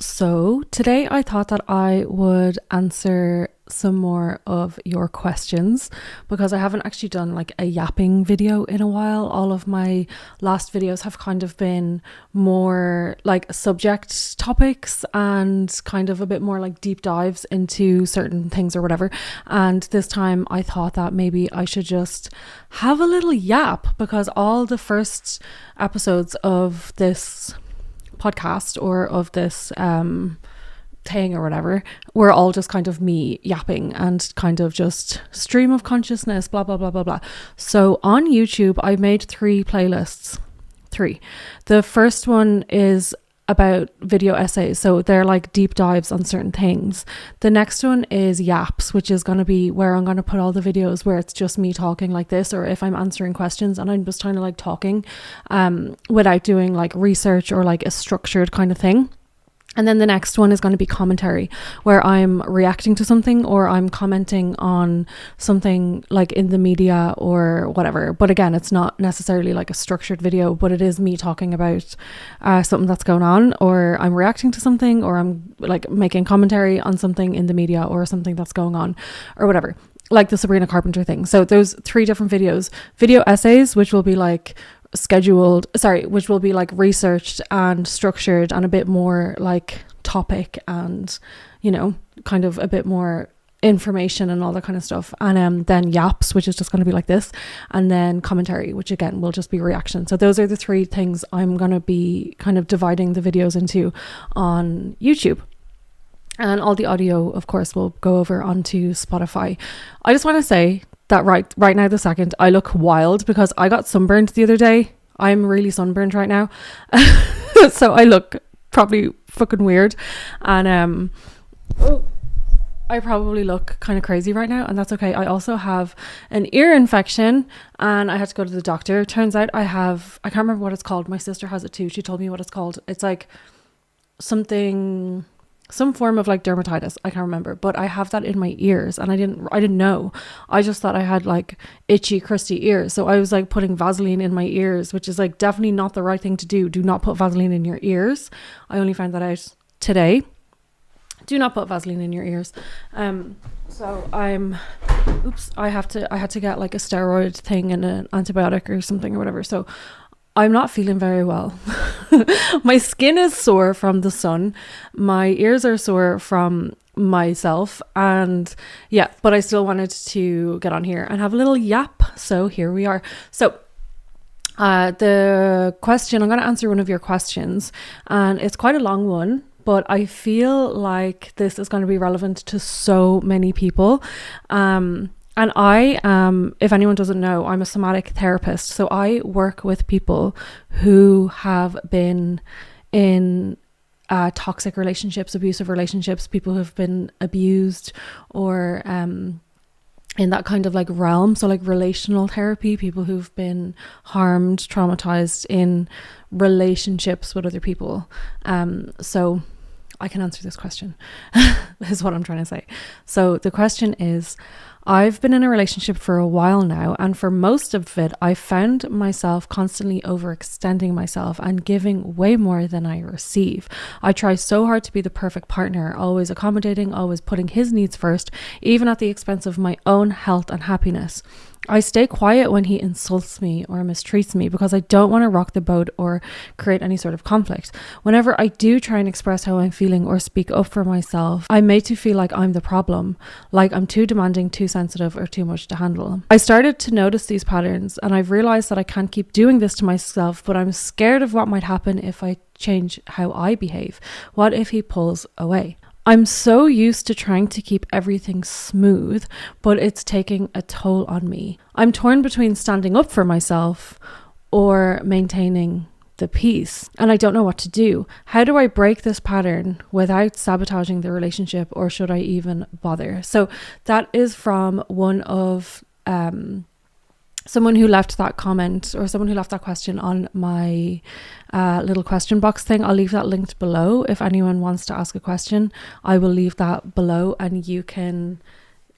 So today I thought that I would answer some more of your questions because I haven't actually done like a yapping video in a while. All of my last videos have kind of been more like subject topics and kind of a bit more like deep dives into certain things or whatever. And this time I thought that maybe I should just have a little yap because all the first episodes of this podcast or of this thing or whatever were all just kind of me yapping and kind of just stream of consciousness, blah blah blah blah blah. So on YouTube I made three. The first one is about video essays, so they're like deep dives on certain things. The next one is yaps, which is going to be where I'm going to put all the videos where it's just me talking like this, or if I'm answering questions and I'm just kind of like talking without doing like research or like a structured kind of thing. And then the next one is going to be commentary, where I'm reacting to something or I'm commenting on something like in the media or whatever. But again, it's not necessarily like a structured video, but it is me talking about something that's going on, or I'm reacting to something, or I'm like making commentary on something in the media or something that's going on or whatever, like the Sabrina Carpenter thing. So those three different videos: video essays, which will be like which will be like researched and structured and a bit more like topic and, you know, kind of a bit more information and all that kind of stuff. And then yaps, which is just going to be like this, and then commentary, which again will just be reaction. So those are the three things I'm going to be kind of dividing the videos into on YouTube. And all the audio, of course, will go over onto Spotify. I just want to say that right now, the second, I look wild because I got sunburned the other day. I'm really sunburned right now. So I look probably fucking weird. And I probably look kind of crazy right now, and that's okay. I also have an ear infection and I had to go to the doctor. Turns out I can't remember what it's called. My sister has it too. She told me what it's called. It's like some form of like dermatitis. I can't remember, but I have that in my ears and I didn't know. I just thought I had like itchy, crusty ears. So I was like putting Vaseline in my ears, which is like definitely not the right thing to do. Do not put Vaseline in your ears. I only found that out today. Do not put Vaseline in your ears. So I had to get like a steroid thing and an antibiotic or something or whatever. So I'm not feeling very well. My skin is sore from the sun. My ears are sore from myself. And yeah, but I still wanted to get on here and have a little yap. So here we are. So the question, I'm going to answer one of your questions, and it's quite a long one, but I feel like this is going to be relevant to so many people. And I am, if anyone doesn't know, I'm a somatic therapist. So I work with people who have been in toxic relationships, abusive relationships, people who have been abused or in that kind of like realm. So like relational therapy, people who've been harmed, traumatized in relationships with other people. So I can answer this question, is what I'm trying to say. So the question is, I've been in a relationship for a while now, and for most of it, I found myself constantly overextending myself and giving way more than I receive. I try so hard to be the perfect partner, always accommodating, always putting his needs first, even at the expense of my own health and happiness. I stay quiet when he insults me or mistreats me because I don't want to rock the boat or create any sort of conflict. Whenever I do try and express how I'm feeling or speak up for myself, I'm made to feel like I'm the problem, like I'm too demanding, too sensitive, or too much to handle. I started to notice these patterns, and I've realized that I can't keep doing this to myself, but I'm scared of what might happen if I change how I behave. What if he pulls away? I'm so used to trying to keep everything smooth, but it's taking a toll on me. I'm torn between standing up for myself or maintaining the peace, and I don't know what to do. How do I break this pattern without sabotaging the relationship, or should I even bother? So that is from one of someone who left that comment, or someone who left that question on my little question box thing. I'll leave that linked below. If anyone wants to ask a question, I will leave that below, and you can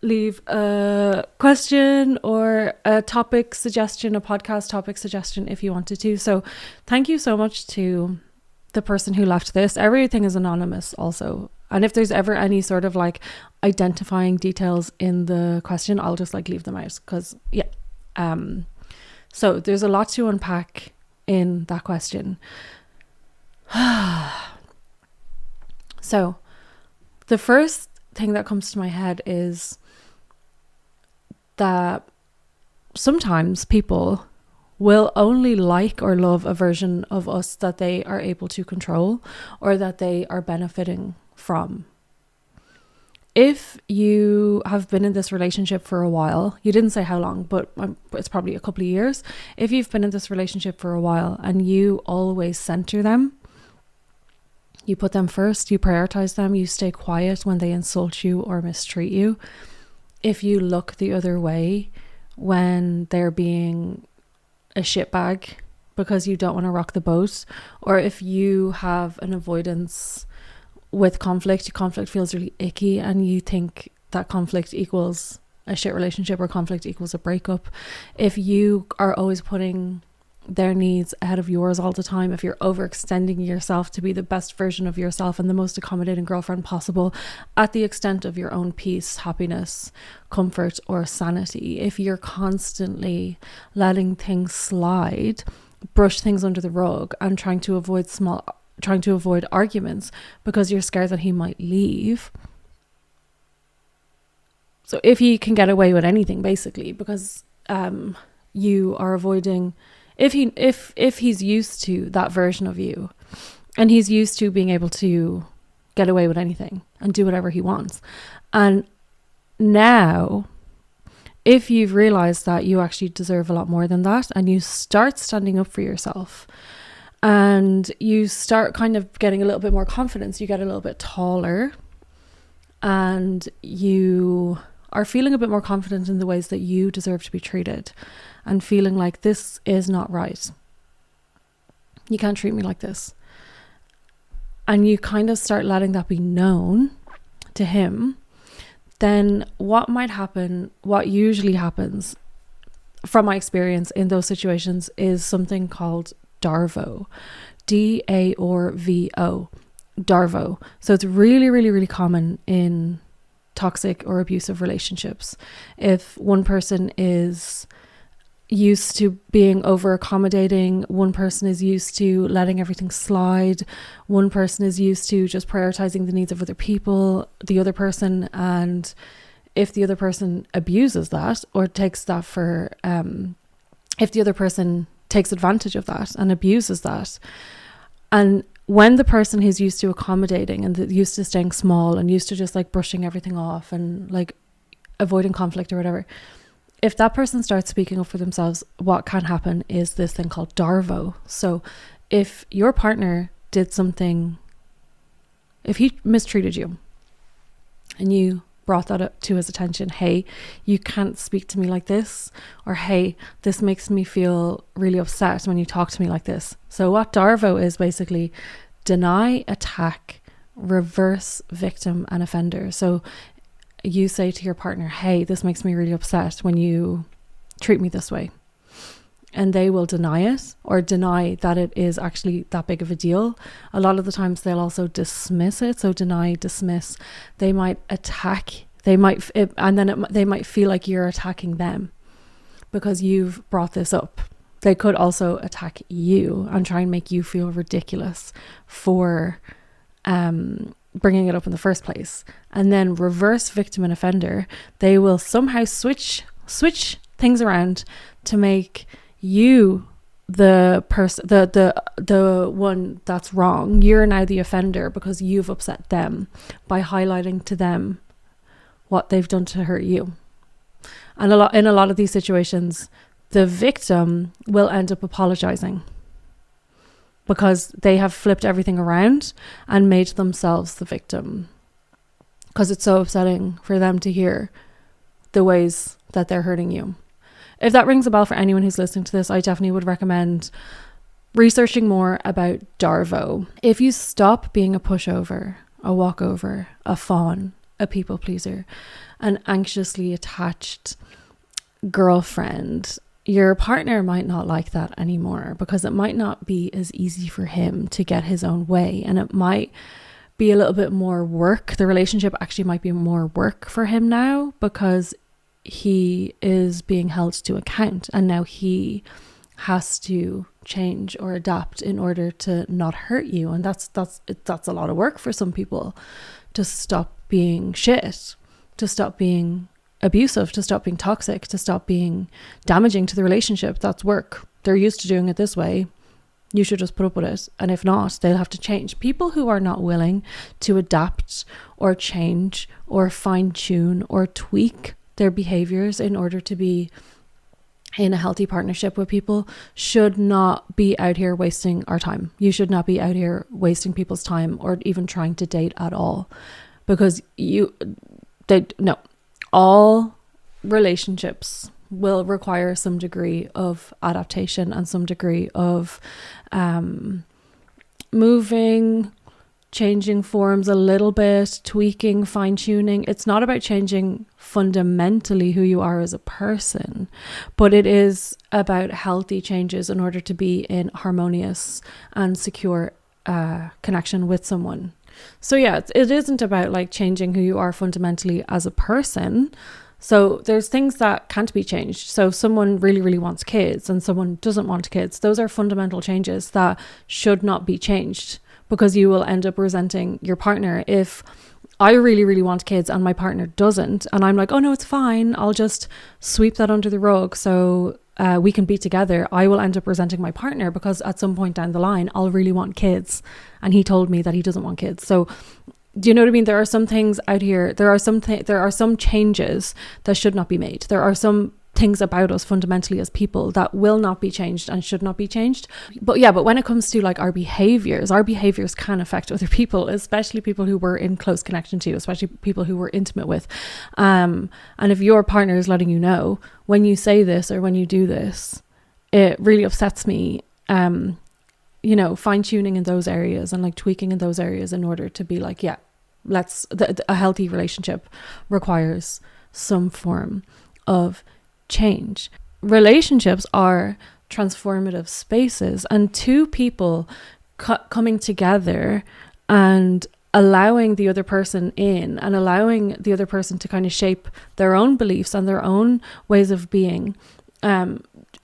leave a question or a topic suggestion, a podcast topic suggestion if you wanted to. So thank you so much to the person who left this. Everything is anonymous also. And if there's ever any sort of like identifying details in the question, I'll just like leave them out because so there's a lot to unpack in that question. So the first thing that comes to my head is that sometimes people will only like or love a version of us that they are able to control or that they are benefiting from. If you have been in this relationship for a while, you didn't say how long, but it's probably a couple of years. If you've been in this relationship for a while and you always center them, you put them first, you prioritize them, you stay quiet when they insult you or mistreat you. If you look the other way when they're being a shitbag because you don't want to rock the boat, or if you have an avoidance with conflict feels really icky and you think that conflict equals a shit relationship or conflict equals a breakup, if you are always putting their needs ahead of yours all the time, if you're overextending yourself to be the best version of yourself and the most accommodating girlfriend possible at the extent of your own peace, happiness, comfort or sanity, if you're constantly letting things slide, brush things under the rug and trying to avoid arguments because you're scared that he might leave. So if he can get away with anything basically because you are avoiding, if he's used to that version of you and he's used to being able to get away with anything and do whatever he wants, and now if you've realized that you actually deserve a lot more than that and you start standing up for yourself and you start kind of getting a little bit more confidence, you get a little bit taller and you are feeling a bit more confident in the ways that you deserve to be treated and feeling like this is not right. You can't treat me like this. And you kind of start letting that be known to him. Then what might happen, what usually happens from my experience in those situations is something called DARVO. DARVO. DARVO. So it's really, really, really common in toxic or abusive relationships. If one person is used to being over accommodating, one person is used to letting everything slide, one person is used to just prioritizing the needs of other people, the other person, and if the other person abuses that or takes that for if the other person takes advantage of that and abuses that, and when the person who's used to accommodating and used to staying small and used to just like brushing everything off and like avoiding conflict or whatever, if that person starts speaking up for themselves, what can happen is this thing called DARVO. So if your partner did something, if he mistreated you and you brought that up to his attention, hey, you can't speak to me like this, or hey, this makes me feel really upset when you talk to me like this. So what DARVO is basically deny, attack, reverse, victim and offender. So you say to your partner, hey, this makes me really upset when you treat me this way. And they will deny it or deny that it is actually that big of a deal. A lot of the times they'll also dismiss it. So deny, dismiss. They might attack. They might feel like you're attacking them because you've brought this up. They could also attack you and try and make you feel ridiculous for bringing it up in the first place. And then reverse, victim and offender, they will somehow switch things around to make you the person, the one that's wrong. You're now the offender because you've upset them by highlighting to them what they've done to hurt you. And in a lot of these situations, the victim will end up apologizing because they have flipped everything around and made themselves the victim, because it's so upsetting for them to hear the ways that they're hurting you. If that rings a bell for anyone who's listening to this, I definitely would recommend researching more about DARVO. If you stop being a pushover, a walkover, a fawn, a people pleaser, an anxiously attached girlfriend, your partner might not like that anymore, because it might not be as easy for him to get his own way, and it might be a little bit more work. The relationship actually might be more work for him now, because he is being held to account, and now he has to change or adapt in order to not hurt you. And that's a lot of work for some people, to stop being shit, to stop being abusive, to stop being toxic, to stop being damaging to the relationship. That's work. They're used to doing it this way. You should just put up with it. And if not, they'll have to change. People who are not willing to adapt or change or fine tune or tweak their behaviors in order to be in a healthy partnership with people should not be out here wasting our time. You should not be out here wasting people's time or even trying to date at all, because all relationships will require some degree of adaptation and some degree of moving, changing forms a little bit, tweaking, fine-tuning. It's not about changing fundamentally who you are as a person, but it is about healthy changes in order to be in harmonious and secure connection with someone. So yeah, it isn't about like changing who you are fundamentally as a person. So there's things that can't be changed. So if someone really, really wants kids and someone doesn't want kids, those are fundamental changes that should not be changed, because you will end up resenting your partner. If I really, really want kids and my partner doesn't, and I'm like, oh no, it's fine, I'll just sweep that under the rug so we can be together, I will end up resenting my partner, because at some point down the line, I'll really want kids. And he told me that he doesn't want kids. So do you know what I mean? There are some things out here, there are some changes that should not be made. There are some things about us fundamentally as people that will not be changed and should not be changed. But when it comes to like our behaviors can affect other people, especially people who we're in close connection to, especially people who we're intimate with. And if your partner is letting you know, when you say this or when you do this, it really upsets me. Fine tuning in those areas and like tweaking in those areas in order to be like, yeah, a healthy relationship requires some form of change. Relationships are transformative spaces, and two people coming together and allowing the other person in and allowing the other person to kind of shape their own beliefs and their own ways of being.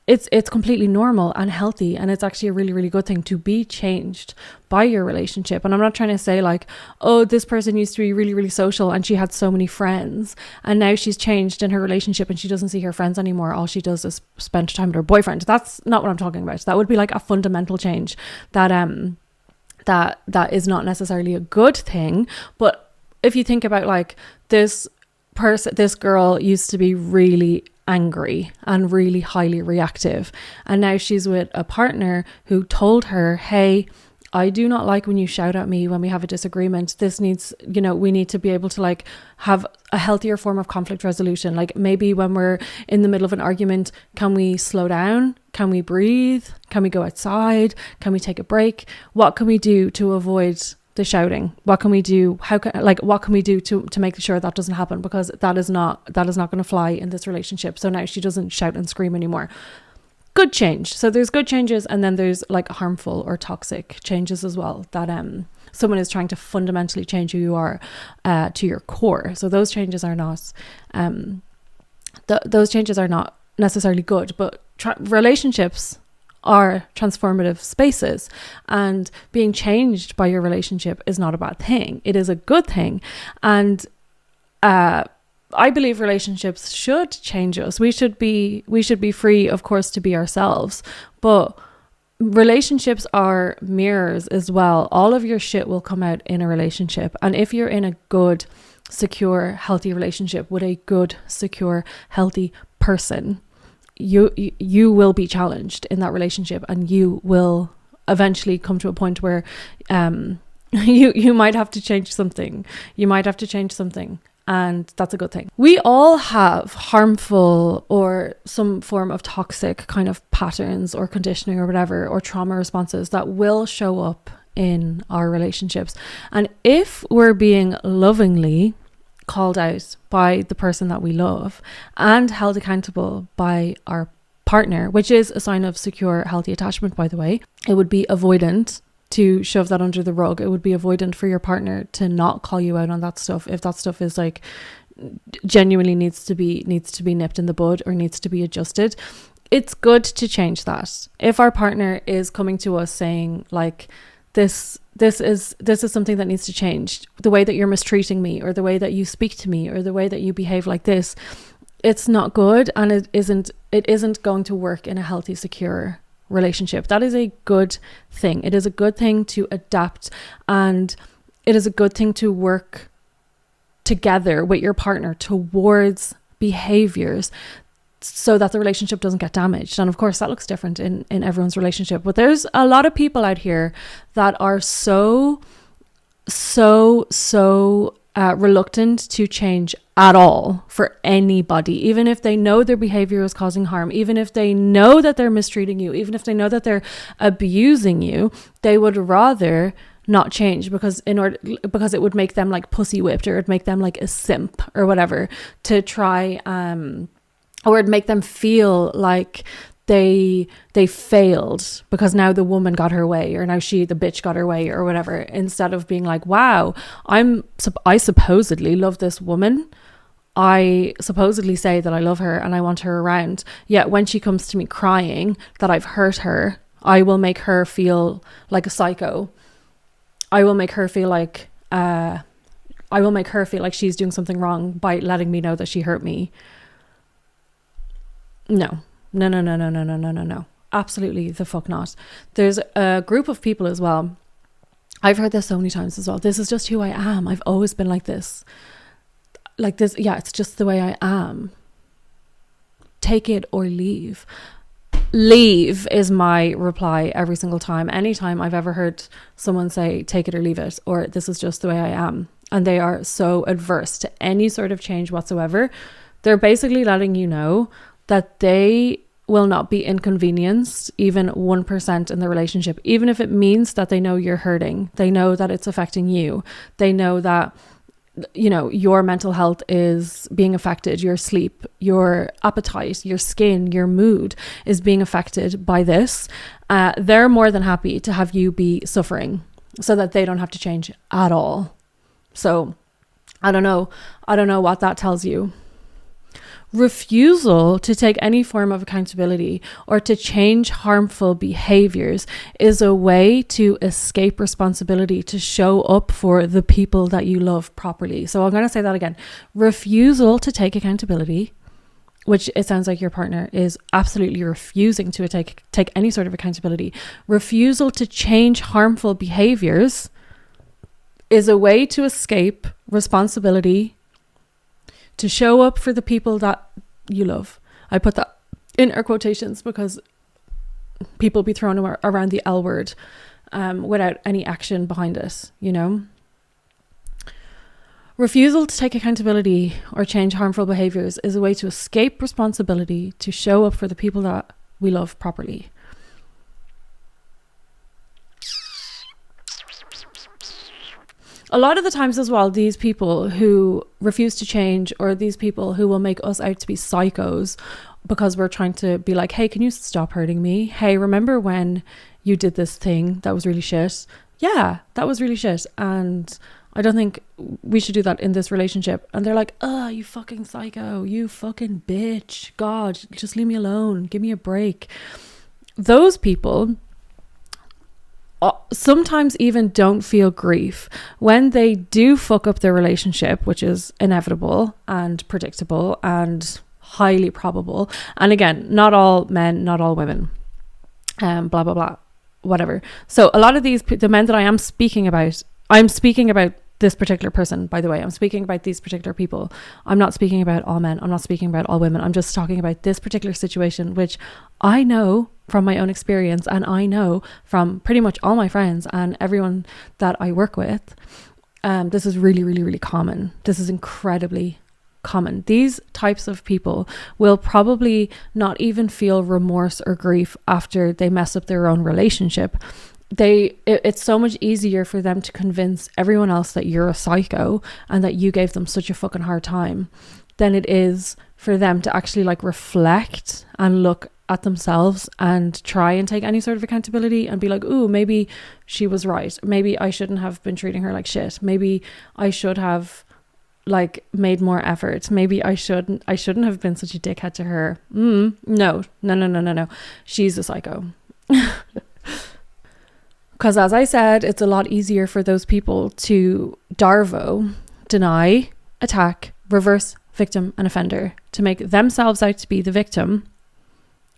It's completely normal and healthy, and it's actually a really, really good thing to be changed by your relationship. And I'm not trying to say like, oh, this person used to be really, really social and she had so many friends and now she's changed in her relationship and she doesn't see her friends anymore. All she does is spend time with her boyfriend. That's not what I'm talking about. That would be like a fundamental change that is not necessarily a good thing. But if you think about like this girl used to be really angry and really highly reactive, and now she's with a partner who told her, hey, I do not like when you shout at me when we have a disagreement. This needs, we need to be able to like have a healthier form of conflict resolution. Like maybe when we're in the middle of an argument, can we slow down? Can we breathe? Can we go outside? Can we take a break? What can we do to avoid the shouting? What can we do? What can we do to make sure that doesn't happen? Because that is not going to fly in this relationship. So now she doesn't shout and scream anymore. Good change. So there's good changes, and then there's like harmful or toxic changes as well, that someone is trying to fundamentally change who you are to your core. So those changes are not necessarily good, but relationships are transformative spaces, and being changed by your relationship is not a bad thing. It is a good thing. And I believe relationships should change us. We should be free, of course, to be ourselves, but relationships are mirrors as well. All of your shit will come out in a relationship. And if you're in a good, secure, healthy relationship with a good, secure, healthy person, you will be challenged in that relationship, and you will eventually come to a point where you might have to change something. And that's a good thing. We all have harmful or some form of toxic kind of patterns or conditioning or whatever, or trauma responses that will show up in our relationships. And if we're being lovingly called out by the person that we love and held accountable by our partner, which is a sign of secure, healthy attachment, by the way. It would be avoidant to shove that under the rug. It would be avoidant for your partner to not call you out on that stuff if that stuff is like genuinely needs to be nipped in the bud or needs to be adjusted. It's good to change that. If our partner is coming to us saying like, this is something that needs to change, the way that you're mistreating me, or the way that you speak to me, or the way that you behave like this, it's not good, and it isn't going to work in a healthy, secure relationship. That is a good thing. It is a good thing to adapt, and it is a good thing to work together with your partner towards behaviors so that the relationship doesn't get damaged. And of course that looks different in everyone's relationship, but there's a lot of people out here that are so reluctant to change at all for anybody, even if they know their behavior is causing harm, even if they know that they're mistreating you, even if they know that they're abusing you. They would rather not change because it would make them like pussy whipped, or it would make them like a simp or whatever, to try or it'd make them feel like they failed because now the woman got her way, or now the bitch got her way, or whatever, instead of being like, wow, I supposedly love this woman, I supposedly say that I love her and I want her around, yet when she comes to me crying that I've hurt her, I will make her feel like a psycho. I will make her feel like she's doing something wrong by letting me know that she hurt me. No. Absolutely the fuck not. There's a group of people as well. I've heard this so many times as well. This is just who I am. I've always been like this. Yeah, it's just the way I am. Take it or leave. Leave is my reply every single time. Anytime I've ever heard someone say take it or leave it, or this is just the way I am, and they are so adverse to any sort of change whatsoever, they're basically letting you know that they will not be inconvenienced even 1% in the relationship, even if it means that they know you're hurting. They know that it's affecting you. They know that, you know, your mental health is being affected, your sleep, your appetite, your skin, your mood is being affected by this. They're more than happy to have you be suffering so that they don't have to change at all. So I don't know what that tells you. Refusal to take any form of accountability or to change harmful behaviors is a way to escape responsibility, to show up for the people that you love properly. So I'm going to say that again. Refusal to take accountability, which it sounds like your partner is absolutely refusing to take any sort of accountability. Refusal to change harmful behaviors is a way to escape responsibility, to show up for the people that you love. I put that in air quotations because people be throwing around the L word without any action behind it, you know. Refusal to take accountability or change harmful behaviors is a way to escape responsibility, to show up for the people that we love properly. A lot of the times as well, these people who refuse to change, or these people who will make us out to be psychos because we're trying to be like, hey, can you stop hurting me? Hey, remember when you did this thing that was really shit? Yeah, that was really shit. And I don't think we should do that in this relationship. And they're like, oh, you fucking psycho, you fucking bitch. God, just leave me alone. Give me a break. Those people sometimes even don't feel grief when they do fuck up their relationship, which is inevitable and predictable and highly probable. And again, not all men, not all women, blah blah blah, whatever. So a lot of the men that I'm speaking about this particular person, by the way. I'm speaking about these particular people. I'm not speaking about all men. I'm not speaking about all women. I'm just talking about this particular situation, which I know from my own experience, and I know from pretty much all my friends and everyone that I work with. This is really, really, really common. This is incredibly common. These types of people will probably not even feel remorse or grief after they mess up their own relationship. It's so much easier for them to convince everyone else that you're a psycho and that you gave them such a fucking hard time than it is for them to actually like reflect and look at themselves and try and take any sort of accountability and be like, ooh, maybe she was right. Maybe I shouldn't have been treating her like shit. Maybe I should have like made more effort. Maybe I shouldn't have been such a dickhead to her. No. She's a psycho. Because as I said, it's a lot easier for those people to DARVO, deny, attack, reverse, victim and offender, to make themselves out to be the victim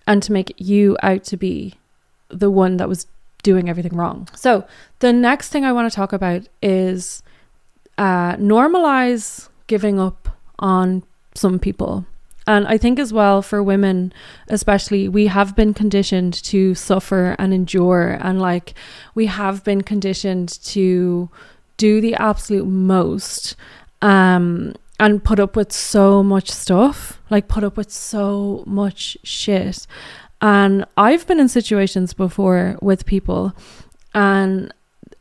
and to make you out to be the one that was doing everything wrong. So the next thing I want to talk about is normalize giving up on some people. And I think as well for women, especially, we have been conditioned to suffer and endure. And like, we have been conditioned to do the absolute most and put up with so much stuff, like put up with so much shit. And I've been in situations before with people and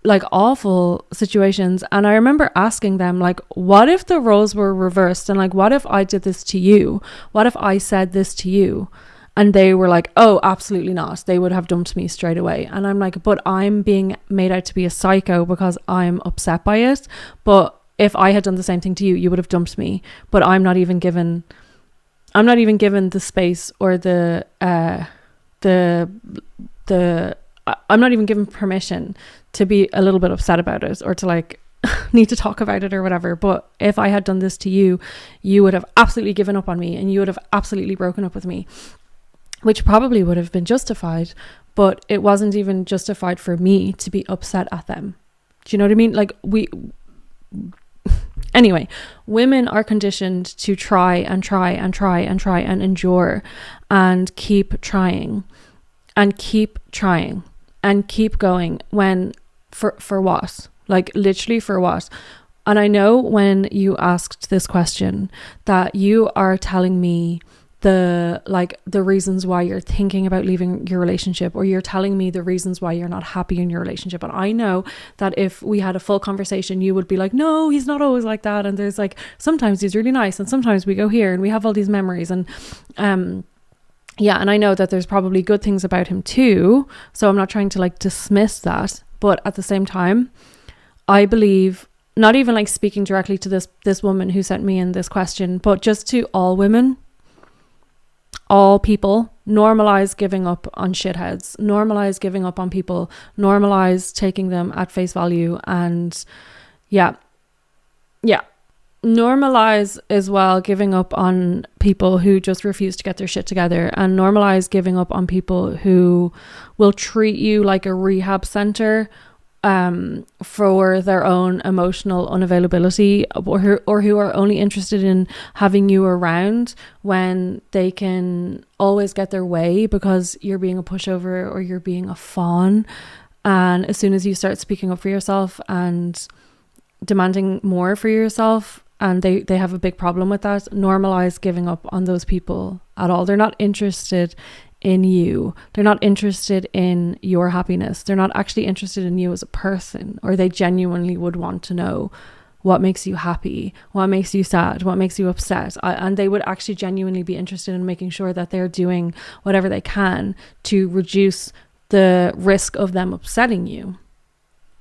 like awful situations, and I remember asking them like, what if the roles were reversed, and like, what if I did this to you? What if I said this to you? And they were like, oh, absolutely not. They would have dumped me straight away. And I'm like, but I'm being made out to be a psycho because I'm upset by it. But if I had done the same thing to you, you would have dumped me. But I'm not even given the space or I'm not even given permission to be a little bit upset about it or to like need to talk about it or whatever. But if I had done this to you, you would have absolutely given up on me and you would have absolutely broken up with me, which probably would have been justified, but it wasn't even justified for me to be upset at them. Do you know what I mean? Like anyway, women are conditioned to try and endure and keep trying and keep going when for what? Like literally for what? And I know when you asked this question that you are telling me the reasons why you're thinking about leaving your relationship, or you're telling me the reasons why you're not happy in your relationship. And I know that if we had a full conversation, you would be like, no, he's not always like that. And there's like, sometimes he's really nice. And sometimes we go here and we have all these memories. And, yeah, and I know that there's probably good things about him too. So I'm not trying to like dismiss that. But at the same time, I believe, not even like speaking directly to this woman who sent me in this question, but just to all women, all people, normalize giving up on shitheads, normalize giving up on people, normalize taking them at face value. And yeah. Normalize as well giving up on people who just refuse to get their shit together, and normalize giving up on people who will treat you like a rehab center for their own emotional unavailability, or who are only interested in having you around when they can always get their way because you're being a pushover or you're being a fawn. And as soon as you start speaking up for yourself and demanding more for yourself, and they have a big problem with that, normalize giving up on those people at all. They're not interested in you. They're not interested in your happiness. They're not actually interested in you as a person, or they genuinely would want to know what makes you happy, what makes you sad, what makes you upset. And they would actually genuinely be interested in making sure that they're doing whatever they can to reduce the risk of them upsetting you.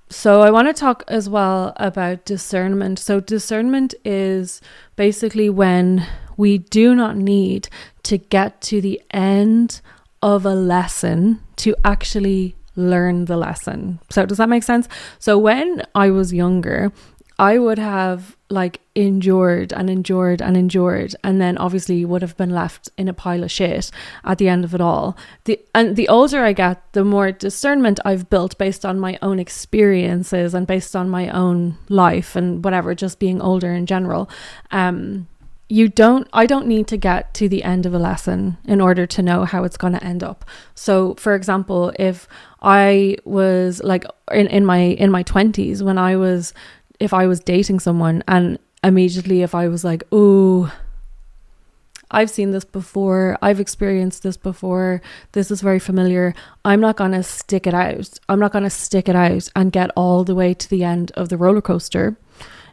So I want to talk as well about discernment. So discernment is basically when we do not need to get to the end of a lesson to actually learn the lesson. So does that make sense? So when I was younger, I would have like endured, and then obviously would have been left in a pile of shit at the end of it all. The older I get, the more discernment I've built based on my own experiences and based on my own life and whatever, just being older in general. I don't need to get to the end of a lesson in order to know how it's going to end up. So for example, if I was like in my 20s, if I was dating someone, and immediately if I was like, oh, I've seen this before, I've experienced this before, this is very familiar, I'm not going to stick it out. I'm not going to stick it out and get all the way to the end of the roller coaster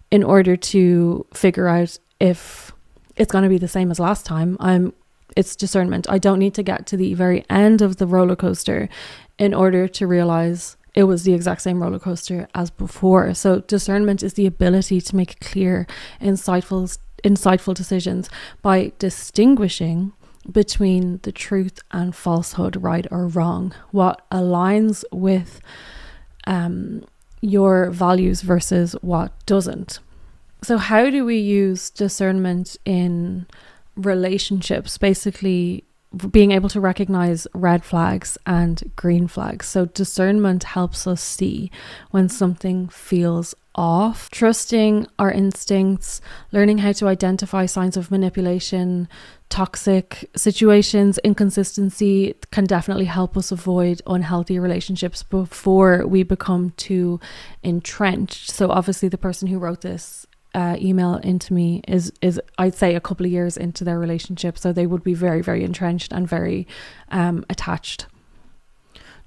in order to figure out if it's going to be the same as last time. I'm It's discernment. I don't need to get to the very end of the roller coaster in order to realize it was the exact same roller coaster as before. So discernment is the ability to make clear, insightful decisions by distinguishing between the truth and falsehood, right or wrong, what aligns with your values versus what doesn't. So how do we use discernment in relationships? Basically, being able to recognize red flags and green flags. So discernment helps us see when something feels off, trusting our instincts, learning how to identify signs of manipulation, toxic situations, inconsistency can definitely help us avoid unhealthy relationships before we become too entrenched. So obviously the person who wrote this email into me is I'd say a couple of years into their relationship, so they would be very, very entrenched and very attached.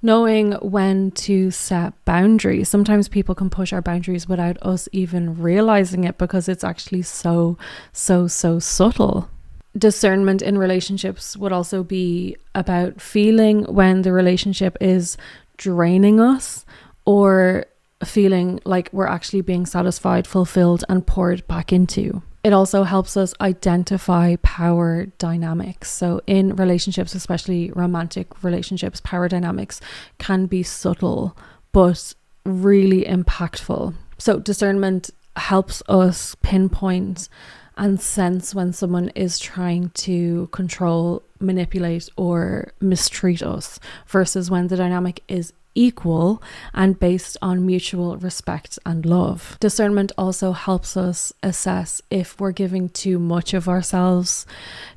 Knowing when to set boundaries. Sometimes people can push our boundaries without us even realizing it because it's actually so subtle. Discernment in relationships would also be about feeling when the relationship is draining us or feeling like we're actually being satisfied, fulfilled, and poured back into. It also helps us identify power dynamics. So in relationships, especially romantic relationships, power dynamics can be subtle but really impactful. So discernment helps us pinpoint and sense when someone is trying to control, manipulate, or mistreat us versus when the dynamic is equal and based on mutual respect and love. Discernment also helps us assess if we're giving too much of ourselves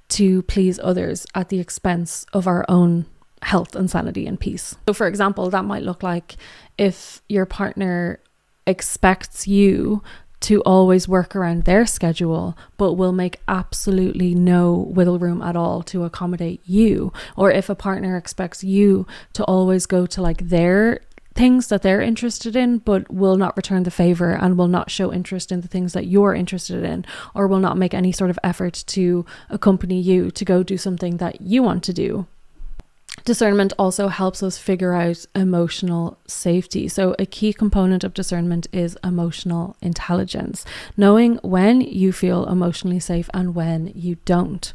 to please others at the expense of our own health and sanity and peace. So for example, that might look like if your partner expects you to always work around their schedule, but will make absolutely no wiggle room at all to accommodate you. Or if a partner expects you to always go to like their things that they're interested in, but will not return the favor and will not show interest in the things that you're interested in, or will not make any sort of effort to accompany you to go do something that you want to do. Discernment also helps us figure out emotional safety. So a key component of discernment is emotional intelligence, knowing when you feel emotionally safe and when you don't.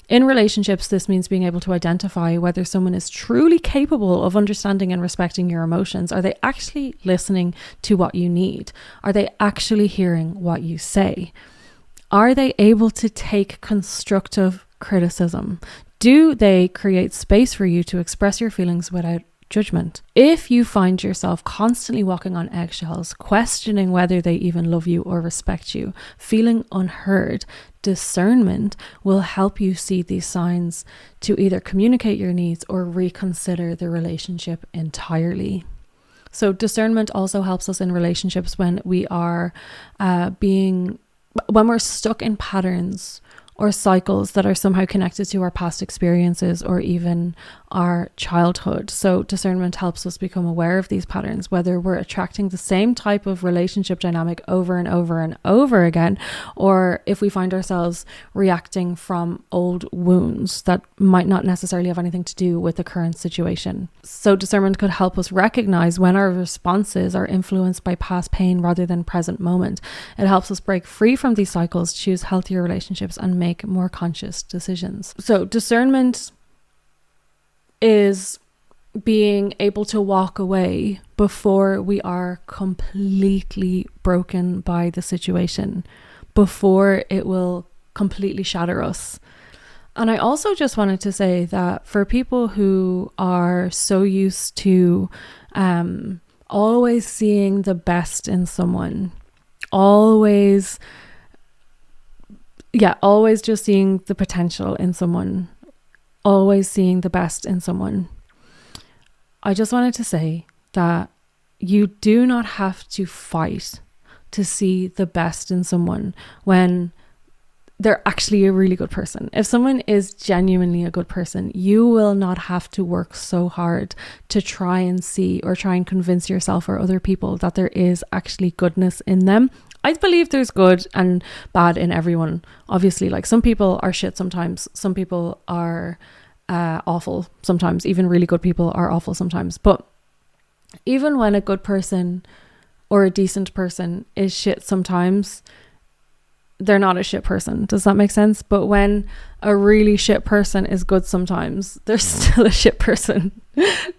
In relationships, this means being able to identify whether someone is truly capable of understanding and respecting your emotions. Are they actually listening to what you need? Are they actually hearing what you say? Are they able to take constructive criticism? Do they create space for you to express your feelings without judgment? If you find yourself constantly walking on eggshells, questioning whether they even love you or respect you, feeling unheard, discernment will help you see these signs to either communicate your needs or reconsider the relationship entirely. So discernment also helps us in relationships when we are when we're stuck in patterns or cycles that are somehow connected to our past experiences or even our childhood. So discernment helps us become aware of these patterns, whether we're attracting the same type of relationship dynamic over and over and over again, or if we find ourselves reacting from old wounds that might not necessarily have anything to do with the current situation. So discernment could help us recognize when our responses are influenced by past pain rather than present moment. It helps us break free from these cycles, choose healthier relationships, and make more conscious decisions. So discernment is being able to walk away before we are completely broken by the situation, before it will completely shatter us. And I also just wanted to say that for people who are so used to always seeing the best in someone, always just seeing the potential in someone, always seeing the best in someone, I just wanted to say that you do not have to fight to see the best in someone when they're actually a really good person. If someone is genuinely a good person, you will not have to work so hard to try and see or try and convince yourself or other people that there is actually goodness in them. I believe there's good and bad in everyone. Obviously, like some people are shit sometimes. Some people are awful sometimes. Even really good people are awful sometimes. But even when a good person or a decent person is shit sometimes, they're not a shit person. Does that make sense? But when a really shit person is good sometimes, they're still a shit person.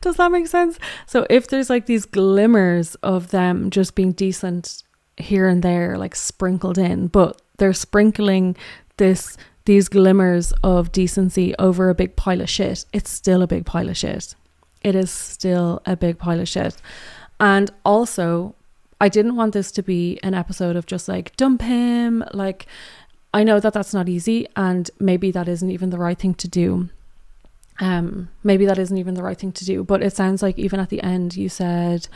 Does that make sense? So if there's like these glimmers of them just being decent here and there, like sprinkled in, but they're sprinkling these glimmers of decency over a big pile of shit, it's still a big pile of shit. It is still a big pile of shit. And also, I didn't want this to be an episode of just like dump him. Like, I know that that's not easy, and maybe that isn't even the right thing to do. But it sounds like even at the end you said,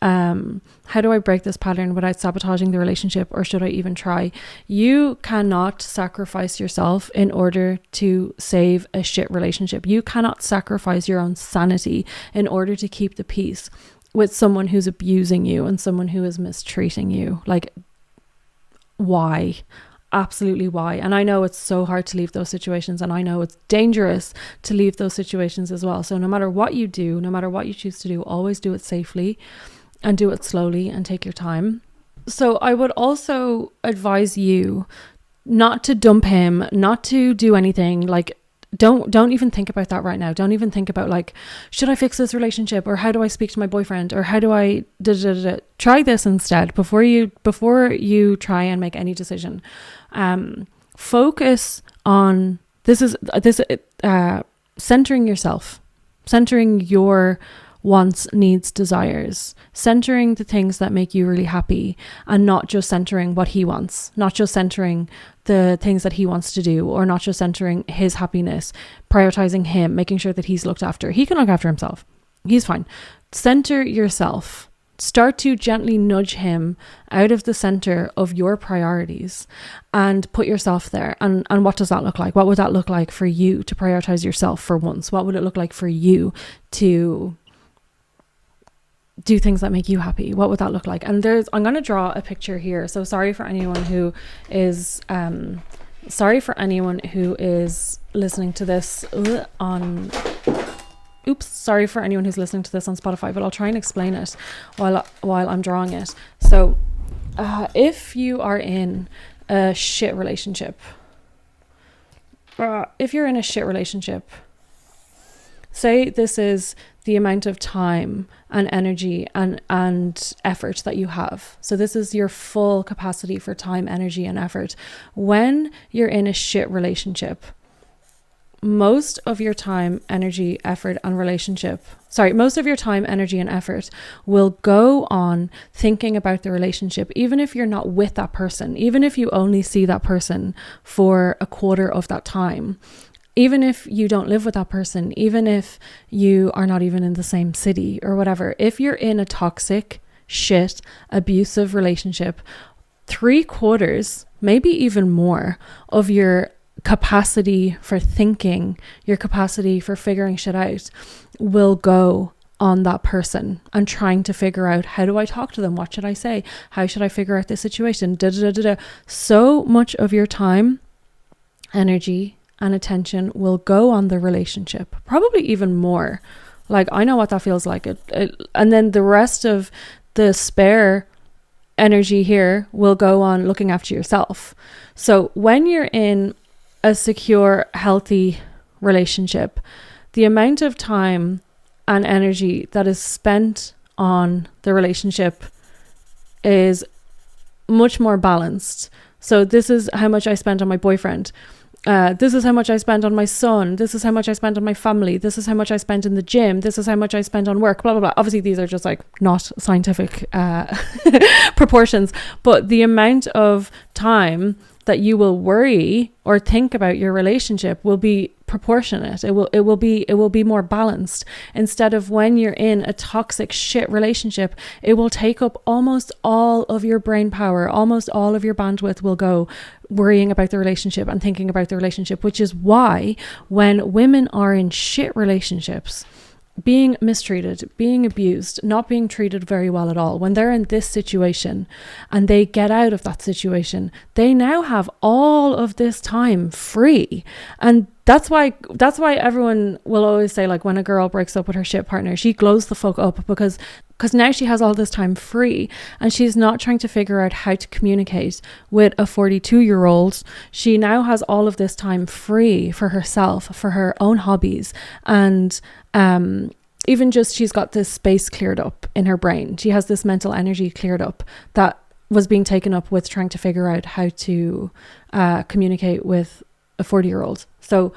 how do I break this pattern without sabotaging the relationship, or should I even try? You cannot sacrifice yourself in order to save a shit relationship. You cannot sacrifice your own sanity in order to keep the peace with someone who's abusing you and someone who is mistreating you. Like, why? Absolutely why? And I know it's so hard to leave those situations, and I know it's dangerous to leave those situations as well. So no matter what you do, no matter what you choose to do, always do it safely and do it slowly and take your time. So I would also advise you not to dump him, not to do anything. Like, don't even think about that right now. Don't even think about like, should I fix this relationship, or how do I speak to my boyfriend, or how do I try this instead before you try and make any decision. Focus on centering yourself, centering your wants, needs, desires, centering the things that make you really happy, and not just centering what he wants, not just centering the things that he wants to do, or not just centering his happiness, prioritizing him, making sure that he's looked after. He can look after himself. He's fine. Center yourself. Start to gently nudge him out of the center of your priorities and put yourself there. And what does that look like? What would that look like for you to prioritize yourself for once? What would it look like for you to do things that make you happy? What would that look like? And I'm going to draw a picture here. So sorry for anyone who is listening to this on Spotify, but I'll try and explain it while I'm drawing it. So if you are in a shit relationship, say this is the amount of time and energy and effort that you have. So this is your full capacity for time, energy, and effort. When you're in a shit relationship, most of your time, energy, effort, and effort will go on thinking about the relationship, even if you're not with that person, even if you only see that person for a quarter of that time. Even if you don't live with that person, even if you are not even in the same city or whatever, if you're in a toxic, shit, abusive relationship, 3/4, maybe even more, of your capacity for thinking, your capacity for figuring shit out will go on that person and trying to figure out, how do I talk to them? What should I say? How should I figure out this situation? So much of your time, energy, and attention will go on the relationship, probably even more. Like, I know what that feels like. And then the rest of the spare energy here will go on looking after yourself. So when you're in a secure, healthy relationship, the amount of time and energy that is spent on the relationship is much more balanced. So this is how much I spent on my boyfriend. This is how much I spent on my son. This is how much I spent on my family. This is how much I spent in the gym. This is how much I spent on work, blah, blah, blah. Obviously, these are just like not scientific proportions, but the amount of time that you will worry or think about your relationship will be proportionate. It will be more balanced. Instead of when you're in a toxic shit relationship, it will take up almost all of your brain power, almost all of your bandwidth will go worrying about the relationship and thinking about the relationship, which is why when women are in shit relationships, being mistreated, being abused, not being treated very well at all, when they're in this situation and they get out of that situation, they now have all of this time free. And that's why everyone will always say, like, when a girl breaks up with her shit partner, she glows the fuck up because now she has all this time free and she's not trying to figure out how to communicate with a 42-year-old. She now has all of this time free for herself, for her own hobbies, and even just she's got this space cleared up in her brain. She has this mental energy cleared up that was being taken up with trying to figure out how to communicate with a 40-year-old. So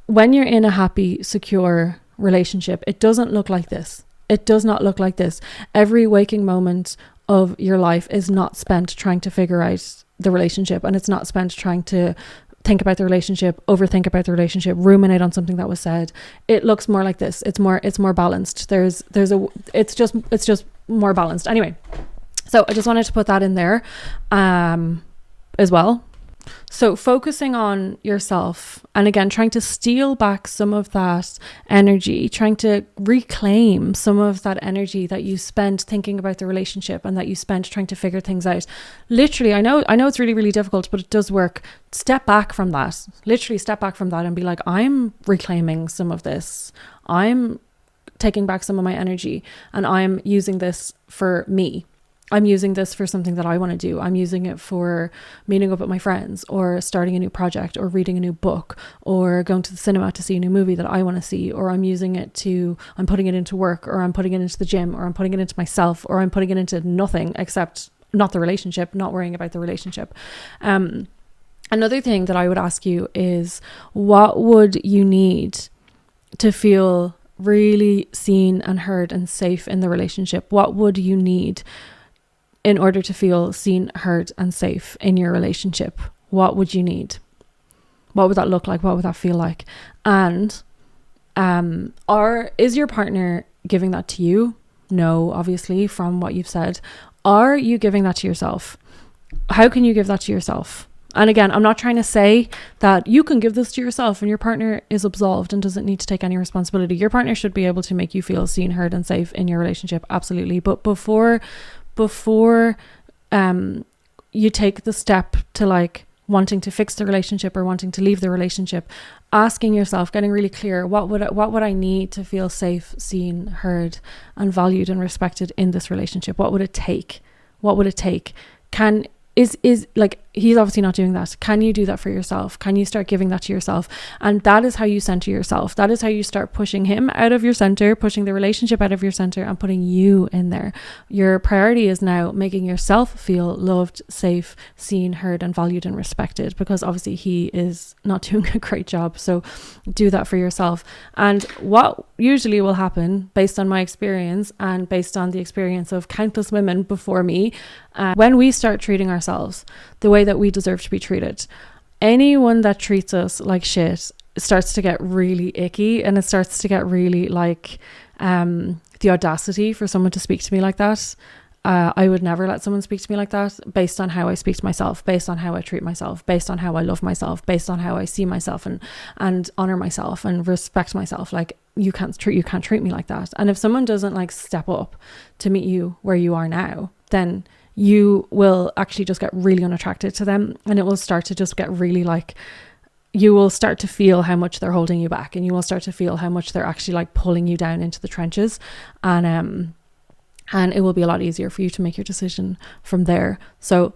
when you're in a happy, secure relationship, it doesn't look like this. It does not look like this. Every waking moment of your life is not spent trying to figure out the relationship, and it's not spent trying to think about the relationship, overthink about the relationship, ruminate on something that was said. It looks more like this. It's more balanced. It's just more balanced. Anyway, so I just wanted to put that in there as well. So focusing on yourself, and again, trying to steal back some of that energy, trying to reclaim some of that energy that you spent thinking about the relationship and that you spent trying to figure things out. Literally, I know it's really, really difficult, but it does work. Step back from that. Literally step back from that and be like, I'm reclaiming some of this. I'm taking back some of my energy and I'm using this for me. I'm using this for something that I want to do. I'm using it for meeting up with my friends, or starting a new project, or reading a new book, or going to the cinema to see a new movie that I want to see, or I'm using it I'm putting it into work, or I'm putting it into the gym, or I'm putting it into myself, or I'm putting it into nothing except not the relationship, not worrying about the relationship. Another thing that I would ask you is, what would you need to feel really seen and heard and safe in the relationship? What would you need in order to feel seen, heard, and safe in your relationship? What would you need? What would that look like? What would that feel like? And is your partner giving that to you? No, obviously, from what you've said. Are you giving that to yourself? How can you give that to yourself? And again, I'm not trying to say that you can give this to yourself and your partner is absolved and doesn't need to take any responsibility. Your partner should be able to make you feel seen, heard, and safe in your relationship. Absolutely. But before you take the step to like wanting to fix the relationship or wanting to leave the relationship, asking yourself, getting really clear, what would I need to feel safe, seen, heard, and valued and respected in this relationship? What would it take? What would it take? Is like, he's obviously not doing that. Can you do that for yourself? Can you start giving that to yourself? And that is how you center yourself. That is how you start pushing him out of your center, pushing the relationship out of your center, and putting you in there. Your priority is now making yourself feel loved, safe, seen, heard, and valued and respected, because obviously he is not doing a great job. So do that for yourself. And what usually will happen, based on my experience and based on the experience of countless women before me, when we start treating ourselves the way that we deserve to be treated, anyone that treats us like shit starts to get really icky, and it starts to get really like the audacity for someone to speak to me like that. I would never let someone speak to me like that, based on how I speak to myself, based on how I treat myself, based on how I love myself, based on how I see myself and honor myself and respect myself. Like, you can't treat me like that. And if someone doesn't like step up to meet you where you are now, then you will actually just get really unattracted to them, and it will start to just get really like, you will start to feel how much they're holding you back, and you will start to feel how much they're actually like pulling you down into the trenches, and it will be a lot easier for you to make your decision from there. So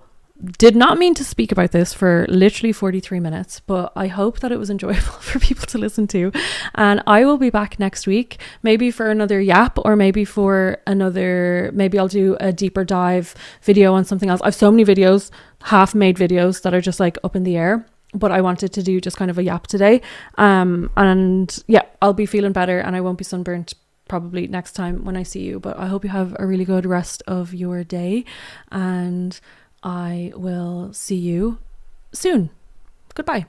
did not mean to speak about this for literally 43 minutes, but I hope that it was enjoyable for people to listen to. And I will be back next week, maybe for another yap, or maybe I'll do a deeper dive video on something else. I have so many videos, half-made videos, that are just like up in the air, but I wanted to do just kind of a yap today. And yeah, I'll be feeling better and I won't be sunburnt probably next time when I see you. But I hope you have a really good rest of your day, and I will see you soon. Goodbye.